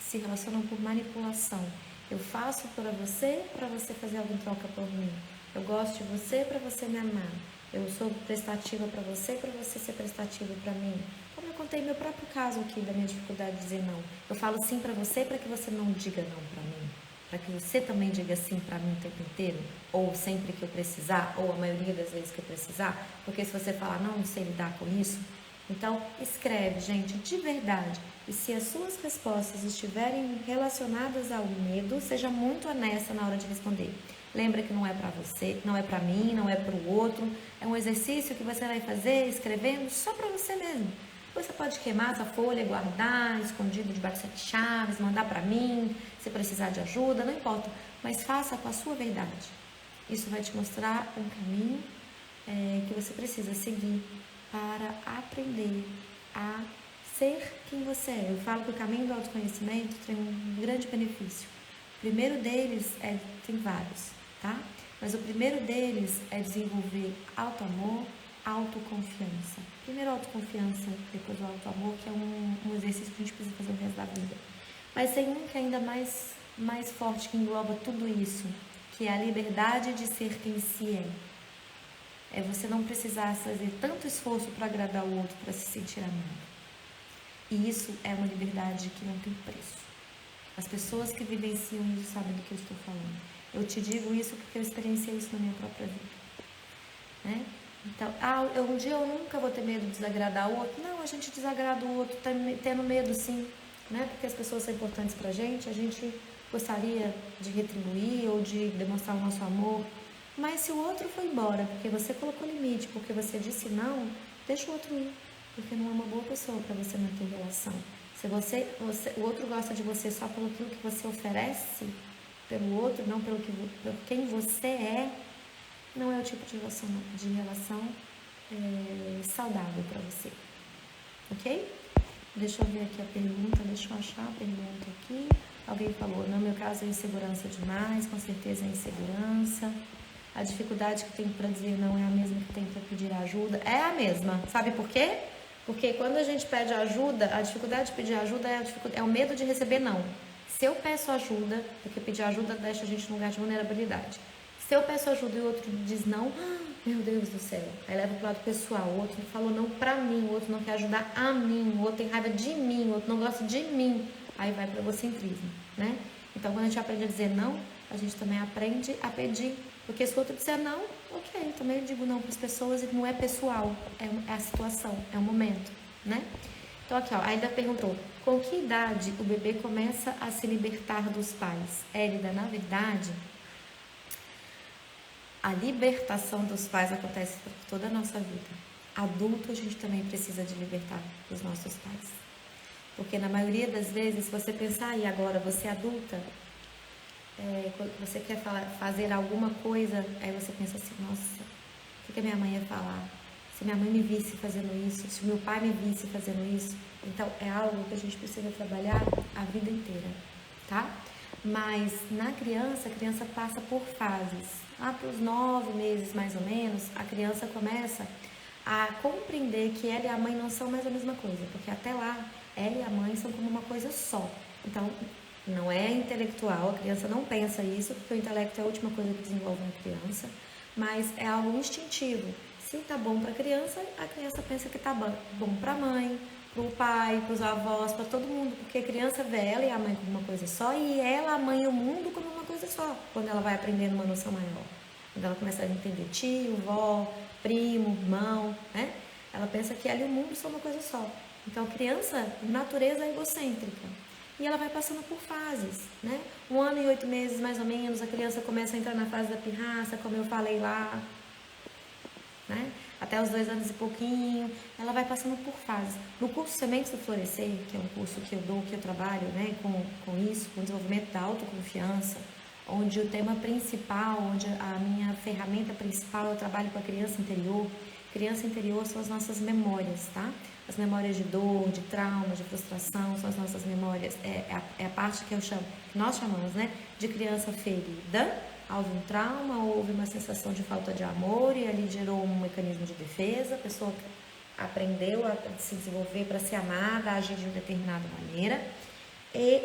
[SPEAKER 1] se relacionam por manipulação. Eu faço para você fazer algo em troca por mim. Eu gosto de você para você me amar. Eu sou prestativa para você ser prestativa para mim. Como eu contei meu próprio caso aqui da minha dificuldade de dizer não. Eu falo sim para você para que você não diga não para mim. Para que você também diga sim para mim o tempo inteiro. Ou sempre que eu precisar, ou a maioria das vezes que eu precisar. Porque se você falar não sei lidar com isso, então escreve, gente, de verdade. E se as suas respostas estiverem relacionadas ao medo, seja muito honesta na hora de responder. Lembra que não é para você, não é para mim, não é para o outro. É um exercício que você vai fazer escrevendo só para você mesmo. Você pode queimar essa folha, guardar, escondido debaixo de 7 chaves, mandar para mim, se precisar de ajuda, não importa. Mas faça com a sua verdade. Isso vai te mostrar um caminho que você precisa seguir para aprender a ser quem você é. Eu falo que o caminho do autoconhecimento tem um grande benefício. O primeiro deles tem vários, tá? Mas o primeiro deles é desenvolver autoamor, autoconfiança. Primeiro autoconfiança, depois o autoamor, que é um exercício que a gente precisa fazer o resto da vida. Mas tem um que é ainda mais forte, que engloba tudo isso, que é a liberdade de ser quem se é. É você não precisar fazer tanto esforço para agradar o outro, para se sentir amado. E isso é uma liberdade que não tem preço. As pessoas que vivenciam isso sabem do que eu estou falando. Eu te digo isso porque eu experienciei isso na minha própria vida. Né? Então, um dia eu nunca vou ter medo de desagradar o outro. Não, a gente desagrada o outro, tendo medo sim. Né? Porque as pessoas são importantes pra gente, a gente gostaria de retribuir ou de demonstrar o nosso amor. Mas se o outro foi embora porque você colocou limite, porque você disse não, deixa o outro ir. Porque não é uma boa pessoa para você manter relação. Se o outro gosta de você só pelo que você oferece pelo outro, não pelo quem você é, não é o tipo de relação saudável para você. Ok? Deixa eu ver aqui a pergunta, deixa eu achar a pergunta aqui. Alguém falou, no meu caso é insegurança demais, com certeza é insegurança. A dificuldade que tenho para dizer não é a mesma que tenho para pedir ajuda. É a mesma. Sabe por quê? Porque quando a gente pede ajuda, a dificuldade de pedir ajuda é o medo de receber não. Se eu peço ajuda, porque pedir ajuda deixa a gente num lugar de vulnerabilidade. Se eu peço ajuda e o outro diz não, meu Deus do céu, aí leva pro lado pessoal, o outro falou não pra mim, o outro não quer ajudar a mim, o outro tem raiva de mim, o outro não gosta de mim, aí vai para o egocentrismo, né? Então, quando a gente aprende a dizer não, a gente também aprende a pedir, porque se o outro disser não, ok, também eu digo não para as pessoas e não é pessoal, é a situação, é o momento, né? Então, aqui, ó, a Aida perguntou, com que idade o bebê começa a se libertar dos pais? Élida, na verdade, a libertação dos pais acontece por toda a nossa vida. Adulto, a gente também precisa de libertar dos nossos pais. Porque na maioria das vezes, se você pensar, e agora você é adulta, quando você quer fazer alguma coisa, aí você pensa assim, nossa, o que a minha mãe ia falar? Se minha mãe me visse fazendo isso, se meu pai me visse fazendo isso. Então, é algo que a gente precisa trabalhar a vida inteira, tá? Mas na criança, a criança passa por fases. Lá para os 9 meses, mais ou menos, a criança começa a compreender que ela e a mãe não são mais a mesma coisa, porque até lá, ela e a mãe são como uma coisa só. Então, não é intelectual, a criança não pensa isso, porque o intelecto é a última coisa que desenvolve na criança, mas é algo instintivo. Se tá bom para a criança pensa que tá bom para a mãe, para o pai, para os avós, para todo mundo, porque a criança vê ela e a mãe como uma coisa só e ela, a mãe e o mundo como uma coisa só, quando ela vai aprendendo uma noção maior. Quando ela começa a entender tio, vó, primo, irmão, né? Ela pensa que ela e o mundo são uma coisa só. Então, a criança, por natureza, é egocêntrica. E ela vai passando por fases, né? 1 ano e 8 meses, mais ou menos, a criança começa a entrar na fase da pirraça, como eu falei lá, né? Até os 2 anos e pouquinho, ela vai passando por fases. No curso Sementes do Florescer, que é um curso que eu dou, que eu trabalho, né, com isso, com o desenvolvimento da autoconfiança, onde o tema principal, onde a minha ferramenta principal, eu trabalho com a criança interior. Criança interior são as nossas memórias, tá? As memórias de dor, de trauma, de frustração, são as nossas memórias. É a parte que nós chamamos, né, de criança ferida. Houve um trauma, houve uma sensação de falta de amor e ali gerou um mecanismo de defesa. A pessoa aprendeu a se desenvolver para ser amada, a agir de uma determinada maneira. E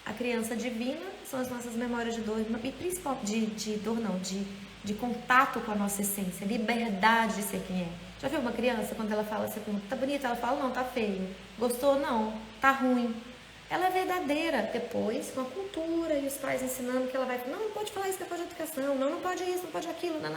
[SPEAKER 1] a criança divina são as nossas memórias de dor, e principalmente de dor não, de contato com a nossa essência, liberdade de ser quem é. Já viu uma criança quando ela fala, você pergunta, tá bonita? Ela fala, não, tá feio. Gostou? Não, tá ruim. Ela é verdadeira. Depois, com a cultura e os pais ensinando que ela vai, não pode falar isso depois de educação, não pode isso, não pode aquilo, não.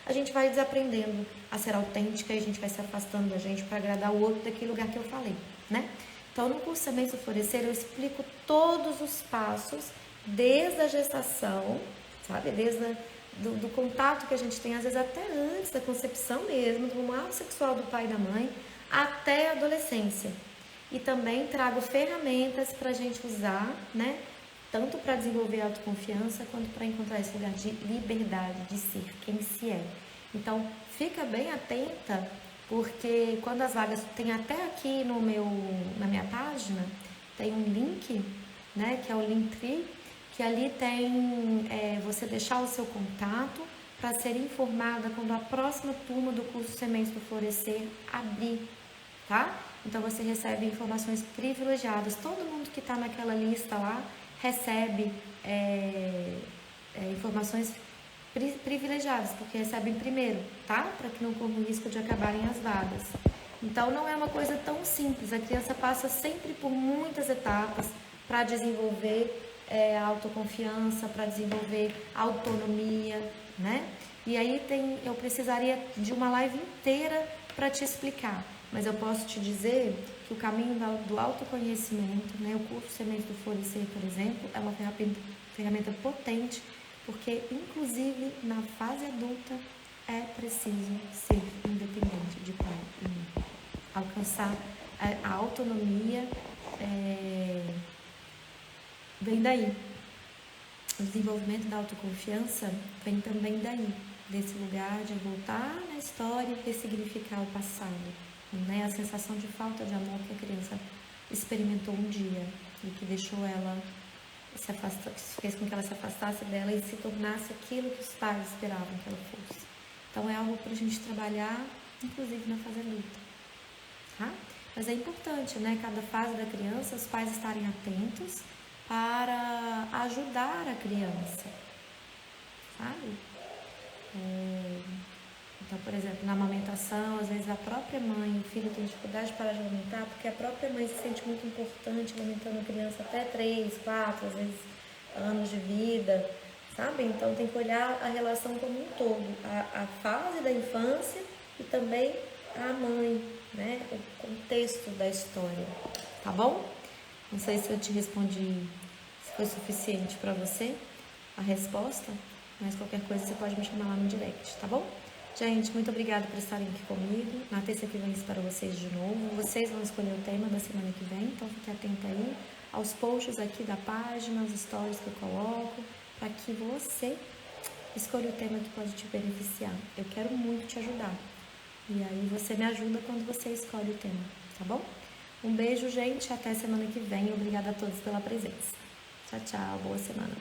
[SPEAKER 1] A gente vai desaprendendo a ser autêntica e a gente vai se afastando da gente para agradar o outro daquele lugar que eu falei, né? Então, no curso Sementes do Florescer, eu explico todos os passos, desde a gestação, sabe? Desde do contato que a gente tem, às vezes até antes da concepção mesmo, do ato sexual do pai e da mãe, até a adolescência. E também trago ferramentas para a gente usar, né? Tanto para desenvolver a autoconfiança, quanto para encontrar esse lugar de liberdade, de ser quem se é. Então, fica bem atenta, porque quando as vagas, tem até aqui na minha página, tem um link, né? Que é o Linktree, que ali tem você deixar o seu contato para ser informada quando a próxima turma do curso Sementes do Florescer abrir, tá? Então você recebe informações privilegiadas. Todo mundo que está naquela lista lá recebe informações privilegiadas, porque recebem primeiro, tá? Para que não corra o risco de acabarem as vagas. Então não é uma coisa tão simples. A criança passa sempre por muitas etapas para desenvolver a autoconfiança, para desenvolver a autonomia, né? E aí eu precisaria de uma live inteira para te explicar. Mas eu posso te dizer que o caminho do autoconhecimento, né, o curso Sementes do Florescer, por exemplo, é uma ferramenta potente, porque, inclusive, na fase adulta, é preciso ser independente de pai e mãe. Alcançar a autonomia vem daí. O desenvolvimento da autoconfiança vem também daí, desse lugar de voltar na história e ressignificar o passado. Né, a sensação de falta de amor que a criança experimentou um dia e que deixou ela se afastar, fez com que ela se afastasse dela e se tornasse aquilo que os pais esperavam que ela fosse. Então é algo para a gente trabalhar, inclusive na fase adulta, tá? Mas é importante, né? Cada fase da criança, os pais estarem atentos para ajudar a criança, sabe? Então, por exemplo, na amamentação, às vezes a própria mãe, o filho tem dificuldade para de amamentar, porque a própria mãe se sente muito importante amamentando a criança até 3, 4, às vezes anos de vida, sabe? Então tem que olhar a relação como um todo, a fase da infância e também a mãe, né? O contexto da história, tá bom? Não sei se eu te respondi, se foi suficiente para você a resposta, mas qualquer coisa você pode me chamar lá no direct, tá bom? Gente, muito obrigada por estarem aqui comigo. Na terça que vem espero vocês de novo. Vocês vão escolher o tema da semana que vem, então fique atento aí aos posts aqui da página, aos stories que eu coloco, para que você escolha o tema que pode te beneficiar. Eu quero muito te ajudar. E aí você me ajuda quando você escolhe o tema, tá bom? Um beijo, gente. Até semana que vem. Obrigada a todos pela presença. Tchau, tchau. Boa semana.